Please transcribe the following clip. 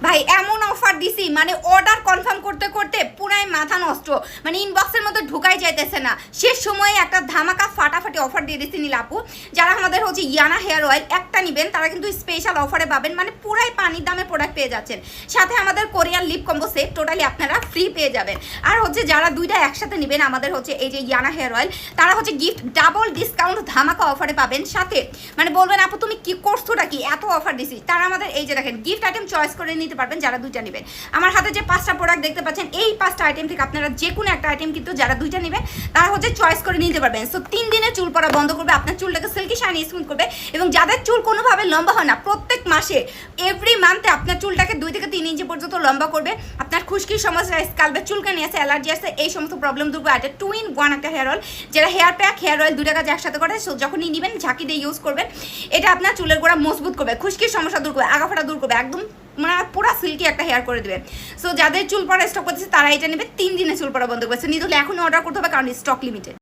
ভাই এমন অফার দিছি মানে অর্ডার কনফার্ম করতে করতে পুরাই মাথা নষ্ট, মানে ইনবক্সের মধ্যে ঢুকাই যাইতেছে না। শেষ সময়ে একটা ধামাকা ফাটাফাটি অফার দিয়ে দিচ্ছি নীলাপু। যারা আমাদের হচ্ছে ইয়ানা হেয়ার অয়েল একটা নেবেন তারা কিন্তু স্পেশাল অফারে পাবেন, মানে পুরাই পানির দামে প্রোডাক্ট পেয়ে যাচ্ছেন। সাথে আমাদের Korean lip combo set totally আপনারা ফ্রি পেয়ে যাবেন। আর হচ্ছে যারা দুইটা একসাথে নেবেন আমাদের হচ্ছে এই যে ইয়ানা হেয়ার অয়েল, তারা হচ্ছে গিফট ডাবল ডিসকাউন্ট ধামাকা অফারে পাবেন। সাথে মানে বলবেন আপু তুমি কি করছোটা কি, এত অফার দিছি। তারা আমাদের এই যে দেখেন গিফট আইটেম চয়েস করে নিতে পারবেন যারা দুইটা নেবেন। আমার হাতে যে 5টা প্রোডাক্ট দেখতে পাচ্ছেন এই 5টা আইটেম থেকে আপনারা যে কোনো একটা আইটেম কিন্তু যারা দুইটা নেবেন তারা হচ্ছে চয়েস করে নিতে পারবেন। সো 3 দিনে চুল পড়া বন্ধ করবে, আপনার চুলটাকে সিল্কি শাইনি স্মুথ করবে। এবং যাদের চুল কোনোভাবে লম্বা হয় না, প্রত্যেক মাসে এভরি মান্থে আপনার চুলটাকে 2 থেকে 3 ইঞ্চি পর্যন্ত লম্বা করবে। আপনার খুশকির সমস্যা, স্কাল্পের চুলকানি আছে, অ্যালার্জি আছে, এই সমস্ত প্রবলেম দূর করে একটা 2 in 1 একটা হেয়ার অয়েল, যেটা হেয়ার প্যাক হেয়ার অয়েল দুইটা কাজ একসাথে করে। সো যখনই নেবেন ঝাঁকি দিয়ে ইউজ করবেন, এটা আপনার চুলের গোড়া মজবুত করবে, খুশকির সমস্যা দূর করবে, আগাফাটা দূর করবে, একদম মানে পুরো সিল্কি একটা হেয়ার করে দেবে। সো যাদের চুল পড়া স্টক করতেছে তারা এটা নেবে, 3 দিনে চুল পড়া বন্ধ করবে। নিতে হলে এখন অর্ডার করতে হবে কারণ স্টক লিমিটেড।